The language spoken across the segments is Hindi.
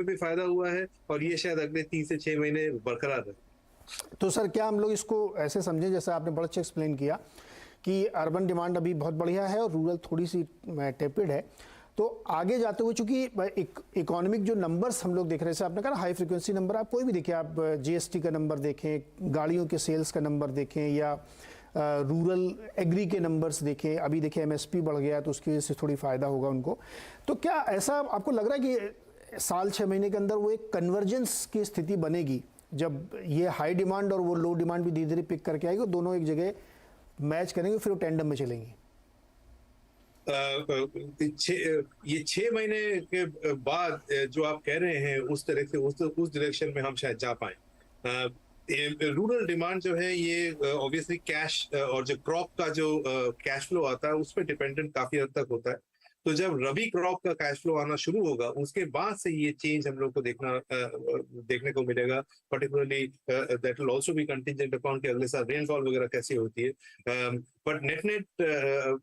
पे भी फायदा हुआ है और ये शायद अगले 3 से 6 महीने बरकरार रहे। तो सर क्या हम लोग इसको ऐसे समझें, जैसे आपने बड़ा अच्छा एक्सप्लेन किया कि अर्बन डिमांड अभी बहुत बढ़िया है और रूरल थोड़ी सी टेपिड है, तो आगे जाते हुए चूंकि इकोनॉमिक जो नंबर्स हम लोग देख रहे हैं, आपने कहा हाई फ्रीक्वेंसी नंबर, आप कोई भी देखें, आप जीएसटी का नंबर देखें, गाड़ियों के सेल्स का नंबर देखें, या रूरल एग्री के नंबर्स देखें, अभी देखिए एमएसपी बढ़ गया तो उसकी वजह से थोड़ी फायदा होगा उनको। तो क्या ऐसा आपको लग रहा है कि साल 6 महीने के अंदर वो एक कन्वर्जेंस की स्थिति बनेगी, जब ये हाई डिमांड और वो लो डिमांड भी धीरे धीरे पिक करके आएगी, दोनों एक जगह मैच करेंगे, फिर वो टेंडम में चलेंगी? ये 6 महीने के बाद जो आप कह रहे हैं उस तरह से उस डायरेक्शन में हम शायद जा पाए। रूरल डिमांड जो है ये ऑब्वियसली कैश और जो क्रॉप का जो कैश फ्लो आता है उस पर डिपेंडेंट काफी हद तक होता है। तो जब रबी क्रॉप का कैश फ्लो आना शुरू होगा उसके बाद से ये चेंज हम लोग को देखने को मिलेगा। Particularly that will also be contingent upon कि अगले साल रेनफॉल वगैरह कैसी होती है। बट नेट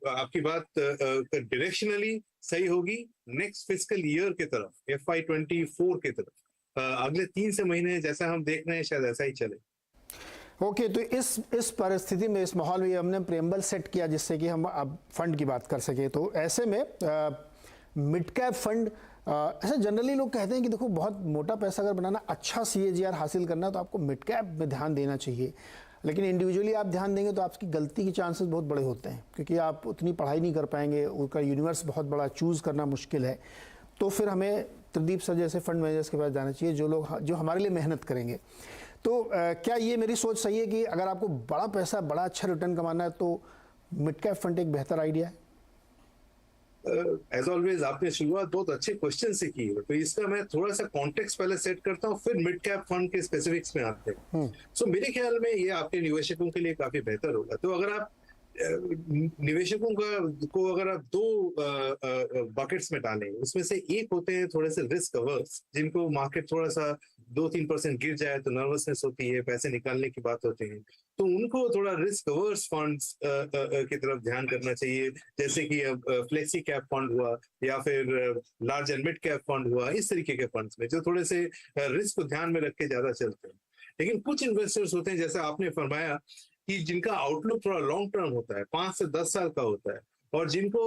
आपकी बात डायरेक्शनली सही होगी नेक्स्ट फिस्कल ईयर की तरफ, FY24 की तरफ। अगले 3 से महीने जैसा हम देख रहे हैं शायद ऐसा ही चले। ओके, तो इस परिस्थिति में, इस माहौल में हमने प्रेम्बल सेट किया जिससे कि हम अब फंड की बात कर सके। तो ऐसे में मिड कैप फंड, ऐसे जनरली लोग कहते हैं कि देखो बहुत मोटा पैसा अगर बनाना, अच्छा CAGR हासिल करना, तो आपको मिड कैप में ध्यान देना चाहिए। लेकिन इंडिविजुअली आप ध्यान देंगे तो आपकी गलती के चांसेस बहुत बड़े होते हैं, क्योंकि आप उतनी पढ़ाई नहीं कर पाएंगे, उसका यूनिवर्स बहुत बड़ा, चूज़ करना मुश्किल है। तो फिर हमें त्रिदीप सर जैसे फंड मैनेजर्स के पास जाना चाहिए, जो हमारे लिए मेहनत करेंगे। तो क्या ये मेरी सोच सही है कि अगर आपको बड़ा पैसा, बड़ा अच्छा रिटर्न कमाना है तो मिड कैप फंड एक बेहतर आइडिया है? एज ऑलवेज आपने शुरुआत बहुत अच्छे क्वेश्चन से की है, तो इसका मैं थोड़ा सा कॉन्टेक्स्ट पहले सेट करता हूँ, फिर मिड कैप फंड के स्पेसिफिक्स में आते हैं। सो मेरे ख्याल में ये आपके निवेशकों के लिए काफी बेहतर होगा। तो अगर आप निवेशकों को अगर आप 2 बकेट्स में डालें, उसमें से एक होते हैं थोड़े से रिस्क अवर्स, जिनको मार्केट थोड़ा सा 2-3% गिर जाए तो नर्वसनेस होती है, पैसे निकालने की बात होती है, तो उनको थोड़ा रिस्क अवर्स फंड्स की तरफ ध्यान करना चाहिए। जैसे कि फ्लेक्सी कैप फंड हुआ या फिर large and mid cap fund हुआ, इस तरीके के फंड्स में जो थोड़े से रिस्क को ध्यान में रख के ज्यादा चलते हैं। लेकिन कुछ इन्वेस्टर्स होते हैं, जैसे आपने फरमाया, कि जिनका आउटलुक थोड़ा लॉन्ग टर्म होता है, 5 से 10 साल का होता है, और जिनको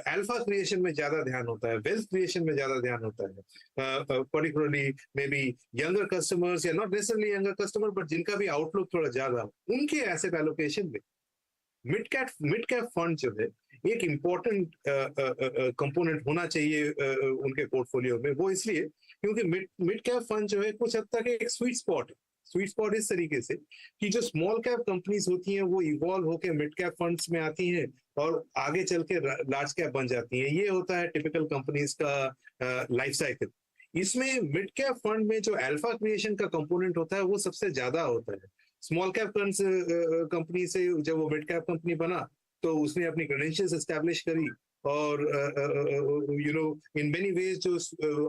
अल्फा क्रिएशन में ज्यादा ध्यान होता है, वेल्थ क्रिएशन में ज्यादा ध्यान होता है, particularly may be younger customers या not necessarily younger customer, but जिनका भी आउटलुक थोड़ा ज्यादा, उनके एसेट एलोकेशन में मिड कैप फंड जो है एक इम्पोर्टेंट कंपोनेंट होना चाहिए उनके पोर्टफोलियो में। वो इसलिए क्योंकि मिड कैप फंड जो है कुछ हद तक एक स्वीट स्पॉट है। स्वीट स्पॉट इस तरीके से कि जो स्मॉल कैप कंपनीज होती हैं वो इवॉल्व होकर मिड कैप फंड्स में आती हैं और आगे चल के लार्ज कैप बन जाती हैं। ये होता है टिपिकल कंपनीज का लाइफ साइकिल। इसमें मिड कैप फंड में जो अल्फा क्रिएशन का कंपोनेंट होता है वो सबसे ज्यादा होता है। स्मॉल कैप कंपनी से जब वो मिड कैप कंपनी बना तो उसने अपनी क्रेडेंशियल्स एस्टैब्लिश करी, और इन मेनी वेज जो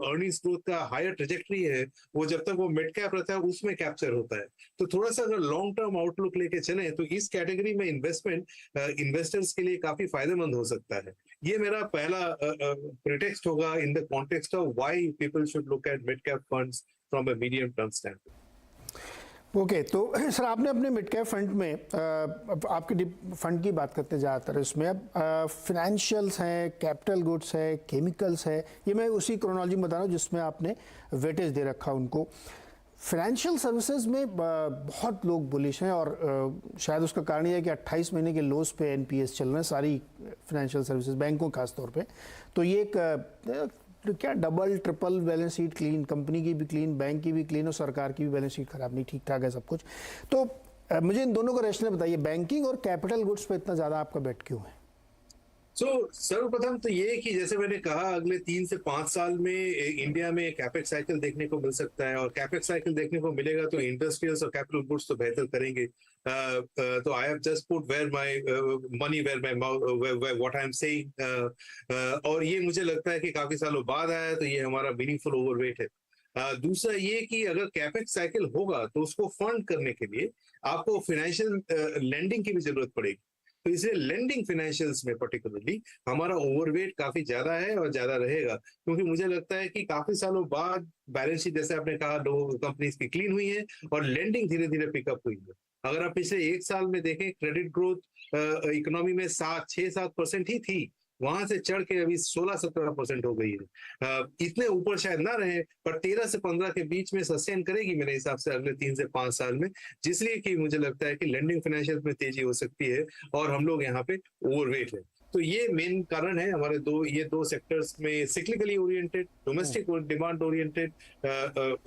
अर्निंग्स ग्रोथ का हायर ट्रेजेक्टरी है वो जब तक वो मिड कैप रहता है उसमें कैप्चर होता है। तो थोड़ा सा अगर लॉन्ग टर्म आउटलुक लेके चले तो इस कैटेगरी में इन्वेस्टमेंट इन्वेस्टर्स के लिए काफी फायदेमंद हो सकता है। ये मेरा पहला प्रिटेक्स्ट होगा in the context of why people should look at mid cap funds from a medium term stand. Okay, तो सर आपने अपने मिड कैप फंड में, आपके फंड की बात करते ज़्यादातर, इसमें अब फिनेंशियल्स हैं, कैपिटल गुड्स है, केमिकल्स है, ये मैं उसी क्रोनोलॉजी में बता रहा हूँ जिसमें आपने वेटेज दे रखा उनको। फिनेंशियल सर्विसेज में बहुत लोग बुलिश हैं, और शायद उसका कारण ये है कि 28 महीने के लोस पे NPS चल रहे हैं सारी फिनेंशियल सर्विसेज, बैंकों खास तौर पे। तो ये एक क्या double triple balance sheet clean, company की भी क्लीन, बैंक की भी क्लीन, और सरकार की भी बैलेंस शीट खराब नहीं, ठीक ठाक है सब कुछ। तो मुझे इन दोनों का रेशनल बताइए, बैंकिंग और कैपिटल गुड्स पे इतना ज़्यादा आपका बेट क्यों है? सर्वप्रथम तो ये कि जैसे मैंने कहा अगले 3 से 5 साल में इंडिया में कैपेक्स साइकिल देखने को मिल सकता है, और कैपेक्स साइकिल देखने को मिलेगा तो इंडस्ट्रियल्स और कैपिटल गुड्स तो बेहतर करेंगे। तो I have just put where my money where my what I am saying, और ये मुझे लगता है कि काफी सालों बाद आया तो ये हमारा मीनिंगफुल ओवरवेट है। दूसरा ये कि अगर कैपेक्स साइकिल होगा तो उसको फंड करने के लिए आपको फाइनेंशियल लेंडिंग की भी जरूरत पड़ेगी। तो इसलिए लेंडिंग फाइनेंशियल्स में पर्टिकुलरली हमारा ओवरवेट काफी ज्यादा है और ज्यादा रहेगा, क्योंकि मुझे लगता है कि काफी सालों बाद बैलेंस शीट जैसे आपने कहा दो कंपनीज की क्लीन हुई है और लेंडिंग धीरे धीरे पिकअप हुई है। अगर आप पिछले एक साल में देखें क्रेडिट ग्रोथ इकोनॉमी में 6-7% ही थी, वहां से चढ़ के अभी 16-17% हो गई है। इतने ऊपर शायद ना रहे, पर 13 से 15 के बीच में सस्टेन करेगी मेरे हिसाब से अगले 3 से 5 साल में, जिसलिए कि मुझे लगता है कि लेंडिंग फाइनेंशियल में तेजी हो सकती है और हम लोग यहाँ पे ओवरवेट है। तो ये मेन कारण है हमारे ये दो सेक्टर्स में cyclically oriented, domestic demand oriented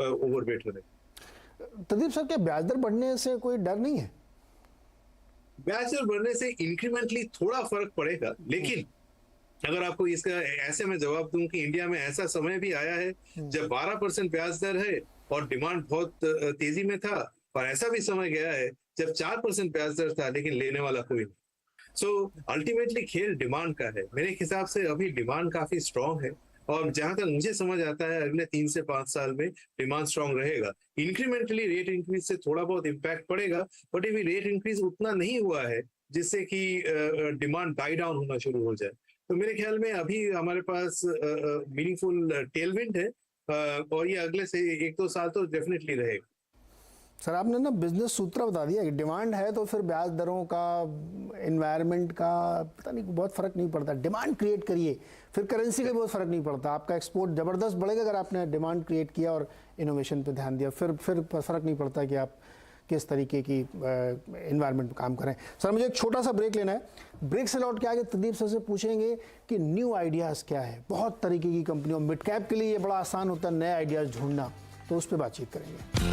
overweight होने। तदीप सर, क्या ब्याज दर बढ़ने से कोई डर नहीं है? ब्याज दर बढ़ने से इंक्रीमेंटली थोड़ा फर्क पड़ेगा, लेकिन अगर आपको इसका ऐसे में जवाब दूं कि इंडिया में ऐसा समय भी आया है जब 12% ब्याज दर है और डिमांड बहुत तेजी में था, और ऐसा भी समय गया है जब 4% ब्याज दर था लेकिन लेने वाला कोई नहीं। सो अल्टीमेटली खेल डिमांड का है। मेरे हिसाब से अभी डिमांड काफी स्ट्रांग है और जहां तक मुझे समझ आता है अगले 3 से 5 साल में डिमांड स्ट्रांग रहेगा। इंक्रीमेंटली रेट इंक्रीज से थोड़ा बहुत इम्पैक्ट पड़ेगा, बट अभी रेट इंक्रीज उतना नहीं हुआ है जिससे कि डिमांड डाई डाउन होना शुरू हो जाए। तो मेरे ख्याल में अभी हमारे पास मीनिंगफुल टेलविंड है और ये अगले से 1-2 साल तो डेफिनेटली रहेगा। सर, आपने ना बिजनेस सूत्र बता दिया कि डिमांड है तो फिर ब्याज दरों का, एनवायरनमेंट का पता नहीं बहुत फर्क नहीं पड़ता। डिमांड क्रिएट करिए, फिर करेंसी का भी बहुत फर्क नहीं पड़ता। आपका एक्सपोर्ट जबरदस्त बढ़ेगा अगर आपने डिमांड क्रिएट किया और इनोवेशन पे ध्यान दिया, फिर फर्क नहीं पड़ता कि आप किस तरीके की एनवायरनमेंट में काम करें। सर, मुझे एक छोटा सा ब्रेक लेना है। ब्रेक से लौट के आगे तदीप सर से पूछेंगे कि न्यू आइडियाज़ क्या है। बहुत तरीके की कंपनियों, मिड कैप के लिए ये बड़ा आसान होता है नए आइडियाज़ ढूंढना, तो उस पर बातचीत करेंगे।